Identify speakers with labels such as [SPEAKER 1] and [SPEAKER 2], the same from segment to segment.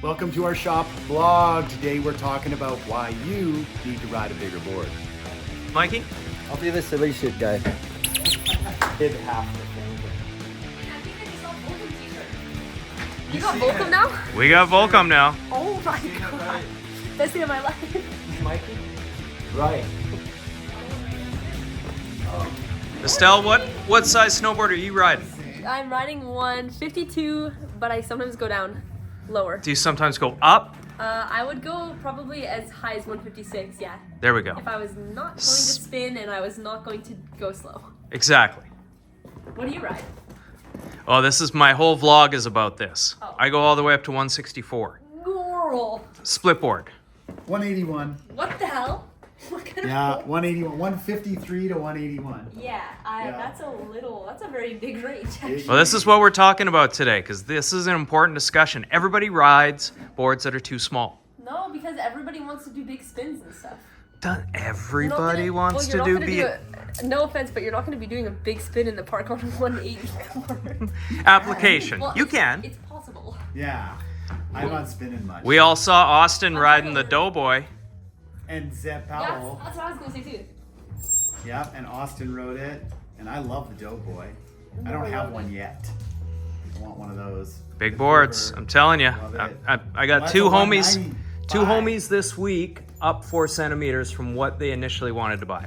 [SPEAKER 1] Welcome to our shop vlog. Today we're talking about why you need to ride a bigger board.
[SPEAKER 2] Mikey?
[SPEAKER 3] I'll be the silly shit guy.
[SPEAKER 2] Did half the thing.
[SPEAKER 4] You got Volcom now?
[SPEAKER 2] We got Volcom now.
[SPEAKER 4] Oh my god. Best day of my life.
[SPEAKER 2] Mikey? Right. Estelle, what size snowboard are you riding?
[SPEAKER 4] I'm riding 152, but I sometimes go down lower.
[SPEAKER 2] Do you sometimes go up?
[SPEAKER 4] I would go probably as high as 156, yeah.
[SPEAKER 2] There we go.
[SPEAKER 4] If I was not going to spin and I was not going to go slow.
[SPEAKER 2] Exactly.
[SPEAKER 4] What do you ride?
[SPEAKER 2] Oh, this is my whole vlog is about this.
[SPEAKER 4] Oh.
[SPEAKER 2] I go all the way up to 164.
[SPEAKER 4] Girl.
[SPEAKER 2] Split board.
[SPEAKER 1] 181.
[SPEAKER 4] What the hell? What kind
[SPEAKER 1] Yeah,
[SPEAKER 4] of
[SPEAKER 1] 181. 153 to 181.
[SPEAKER 4] Yeah, that's a very big range actually.
[SPEAKER 2] Well, this is what we're talking about today because this is an important discussion. Everybody rides boards that are too small.
[SPEAKER 4] No, because everybody wants to do big spins and stuff.
[SPEAKER 2] Everybody wants to do big...
[SPEAKER 4] No offense, but you're not going to be doing a big spin in the park on 180.
[SPEAKER 2] Application.
[SPEAKER 4] Well,
[SPEAKER 2] you can.
[SPEAKER 4] It's possible.
[SPEAKER 1] Yeah, I'm not spinning much.
[SPEAKER 2] We all saw Austin riding the Doughboy.
[SPEAKER 1] And Zeb
[SPEAKER 4] Yeah,
[SPEAKER 1] Powell.
[SPEAKER 4] that's what I was going to say too.
[SPEAKER 1] Yeah, and Austin rode it. And I love the Doughboy. I don't have one yet. I want one of those.
[SPEAKER 2] Big boards. I'm telling you.
[SPEAKER 1] Love it.
[SPEAKER 2] I got
[SPEAKER 1] That's
[SPEAKER 2] two
[SPEAKER 1] a
[SPEAKER 2] homies.
[SPEAKER 1] 195.
[SPEAKER 2] Two homies this week up 4 centimeters from what they initially wanted to buy.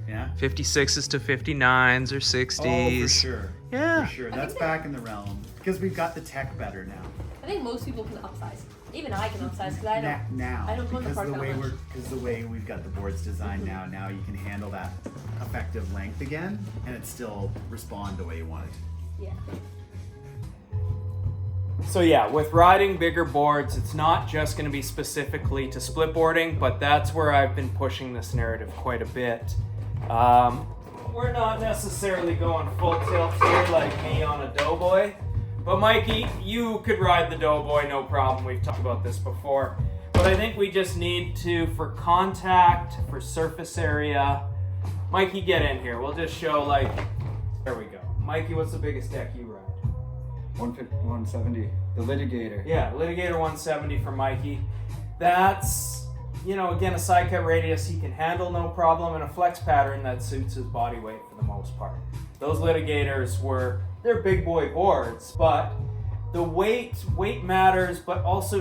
[SPEAKER 1] Yeah?
[SPEAKER 2] 56s to 59s or 60s.
[SPEAKER 1] Oh, for sure.
[SPEAKER 2] Yeah.
[SPEAKER 1] For sure. That's back in the realm. Because we've got the tech better now.
[SPEAKER 4] I think most people can upsize. Even I can upsize because I don't.
[SPEAKER 1] Now,
[SPEAKER 4] I don't go in the
[SPEAKER 1] because
[SPEAKER 4] park
[SPEAKER 1] the
[SPEAKER 4] that
[SPEAKER 1] way
[SPEAKER 4] much.
[SPEAKER 1] because the way we've got the boards designed now you can handle that effective length again, and it still respond the way you want it to.
[SPEAKER 4] Yeah.
[SPEAKER 2] So yeah, with riding bigger boards, it's not just going to be specifically to split boarding, but that's where I've been pushing this narrative quite a bit. We're not necessarily going full tilt here like me on a Doughboy, but Mikey, you could ride the Doughboy, no problem. We've talked about this before. But I think we just need to, for contact, for surface area, Mikey, get in here. We'll just show there we go. Mikey, what's the biggest deck you ride?
[SPEAKER 3] 150, 170. The litigator.
[SPEAKER 2] Yeah, Litigator 170 for Mikey. That's, again, a side cut radius he can handle no problem, and a flex pattern that suits his body weight for the most part. Those Litigators they're big boy boards, but the weight matters, but also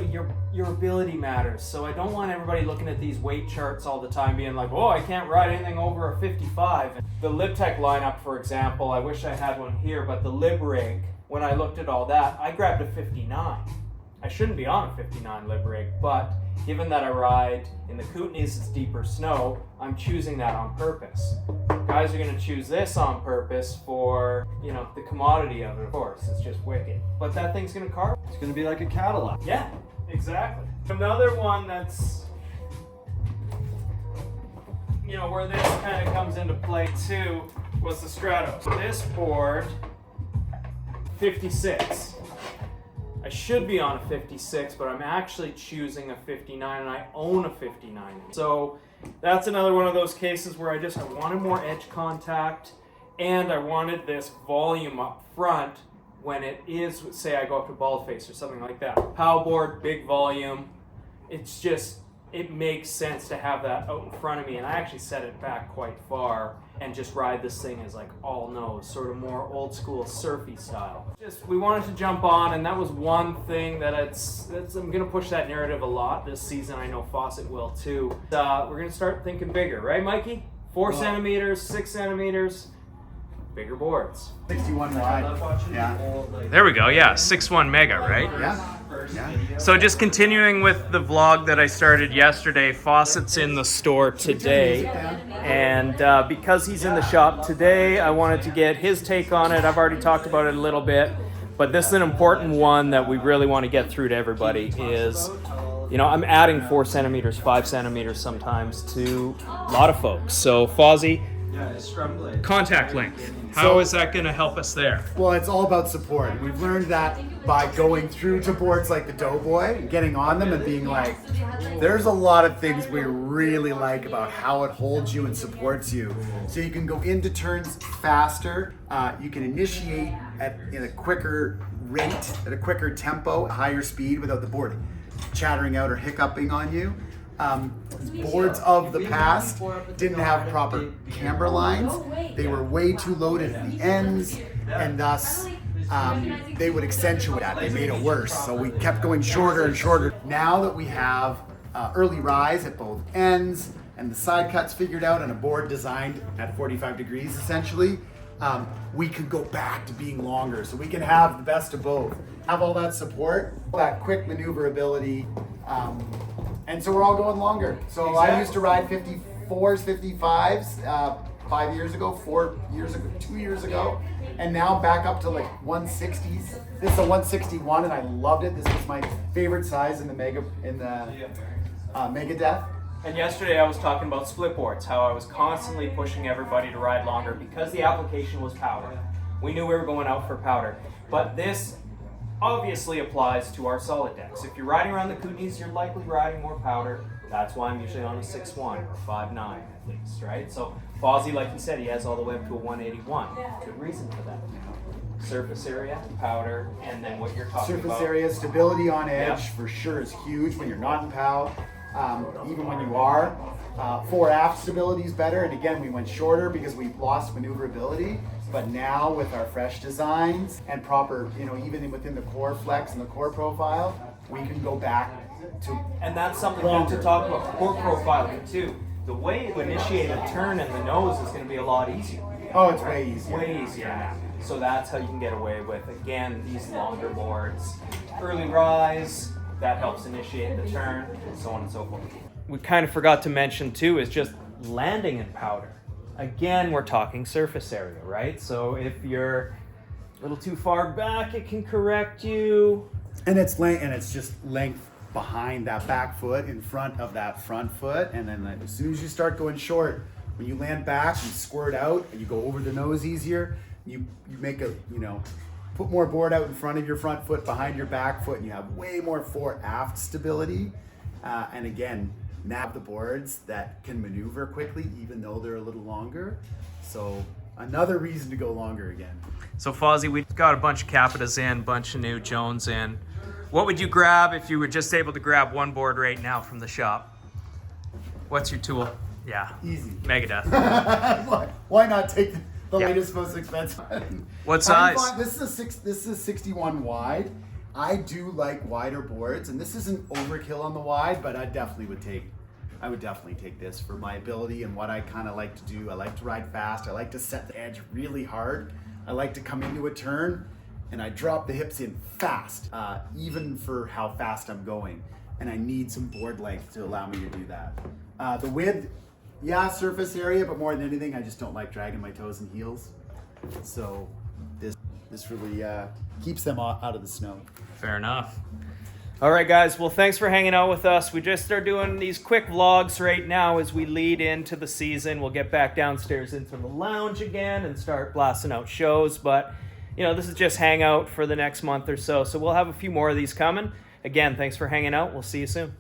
[SPEAKER 2] your ability matters. So I don't want everybody looking at these weight charts all the time being like, oh, I can't ride anything over a 55. The LibTech lineup, for example, I wish I had one here, but the LibRig, when I looked at all that, I grabbed a 59. I shouldn't be on a 59 LibRig, but given that I ride in the Kootenays, it's deeper snow, I'm choosing that on purpose. Guys are going to choose this on purpose for, the commodity of it, of course. It's just wicked. But that thing's going to carve.
[SPEAKER 3] It's gonna be like a Cadillac.
[SPEAKER 2] Yeah, exactly. Another one that's, where this kind of comes into play too, was the Stratos. This board, 56. I should be on a 56, but I'm actually choosing a 59, and I own a 59. So that's another one of those cases where I wanted more edge contact, and I wanted this volume up front when it is, say I go up to BALDFACE or something like that. POW board, big volume. It's just, it makes sense to have that out in front of me, and I actually set it back quite far and just ride this thing as all nose, sort of more old school surfy style. We wanted to jump on, and that was one thing that I'm gonna push that narrative a lot this season. I know Fawcett will too. We're gonna start thinking bigger, right, Mikey? 4 centimeters, 6 centimeters, bigger boards.
[SPEAKER 1] 61 wide. Yeah.
[SPEAKER 2] There we go, yeah, 6'1" Mega, right?
[SPEAKER 1] Yeah. Yeah.
[SPEAKER 2] So just continuing with the vlog that I started yesterday, Fawcett's in the store today, and because he's in the shop today, I wanted to get his take on it. I've already talked about it a little bit, but this is an important one that we really want to get through to everybody is, I'm adding 4 centimeters, 5 centimeters sometimes to a lot of folks. So Fozzy, contact length. How is that going to help us there?
[SPEAKER 1] Well, it's all about support. We've learned that by going through to boards like the Doughboy, getting on them and being like, there's a lot of things we really like about how it holds you and supports you. So you can go into turns faster, you can initiate in a quicker rate, at a quicker tempo, higher speed without the boarding. chattering out or hiccuping on you. Boards of the past didn't have proper camber lines. They were way too loaded at the ends, and thus they would accentuate that. They made it worse. So we kept going shorter and shorter. Now that we have early rise at both ends and the side cuts figured out and a board designed at 45 degrees essentially, we can go back to being longer. So we can have the best of both. Have all that support, that quick maneuverability, and so we're all going longer. So
[SPEAKER 2] Exactly.
[SPEAKER 1] I used to ride 54s, 55s 5 years ago, 4 years ago, 2 years ago, and now back up to like 160s. This is a 161, and I loved it. This was my favorite size in the Megadeth.
[SPEAKER 2] And yesterday I was talking about split boards, how I was constantly pushing everybody to ride longer because the application was powder. We knew we were going out for powder. But this obviously applies to our solid decks. If you're riding around the Kootenays, you're likely riding more powder. That's why I'm usually on a 6.1 or 5.9 at least, right? So Fozzy, like you said, he has all the way up to a 181. Good reason for that. Surface area, powder, and then what you're talking about.
[SPEAKER 1] Surface area, stability on edge
[SPEAKER 2] Yeah.
[SPEAKER 1] for sure is huge when you're not in POW. Even when you are. Fore aft stability is better, and again we went shorter because we lost maneuverability, but now with our fresh designs and proper, even within the core flex and the core profile, we can go back to
[SPEAKER 2] And that's something we have to talk about, core profiling too. The way to initiate a turn in the nose is going to be a lot easier.
[SPEAKER 1] Oh, it's way easier.
[SPEAKER 2] Way easier now. So that's how you can get away with, again, these longer boards. Early rise, that helps initiate the turn, and so on and so forth. We kind of forgot to mention too is just landing in powder. Again, we're talking surface area, right? So if you're a little too far back, it can correct you.
[SPEAKER 1] And it's just length behind that back foot in front of that front foot, and then as soon as you start going short, when you land back, you squirt out and you go over the nose easier. You make put more board out in front of your front foot, behind your back foot, and you have way more fore aft stability. And again, now the boards that can maneuver quickly, even though they're a little longer. So another reason to go longer again.
[SPEAKER 2] So Fozzy, we've got a bunch of Capitas in, bunch of new Jones in. What would you grab if you were just able to grab one board right now from the shop? What's your tool? Yeah.
[SPEAKER 1] Easy.
[SPEAKER 2] Megadeth.
[SPEAKER 1] Why not take the
[SPEAKER 2] Yeah.
[SPEAKER 1] latest, most expensive one?
[SPEAKER 2] What size?
[SPEAKER 1] This is a 61 wide. I do like wider boards, and this isn't overkill on the wide, but I would definitely take this for my ability and what I kind of like to do. I like to ride fast. I like to set the edge really hard. I like to come into a turn and I drop the hips in fast, even for how fast I'm going. And I need some board length to allow me to do that. The width, yeah, surface area, but more than anything, I just don't like dragging my toes and heels. So this really keeps them out of the snow.
[SPEAKER 2] Fair enough. All right, guys. Well, thanks for hanging out with us. We just are doing these quick vlogs right now as we lead into the season. We'll get back downstairs into the lounge again and start blasting out shows. But, this is just hangout for the next month or so. So we'll have a few more of these coming. Again, thanks for hanging out. We'll see you soon.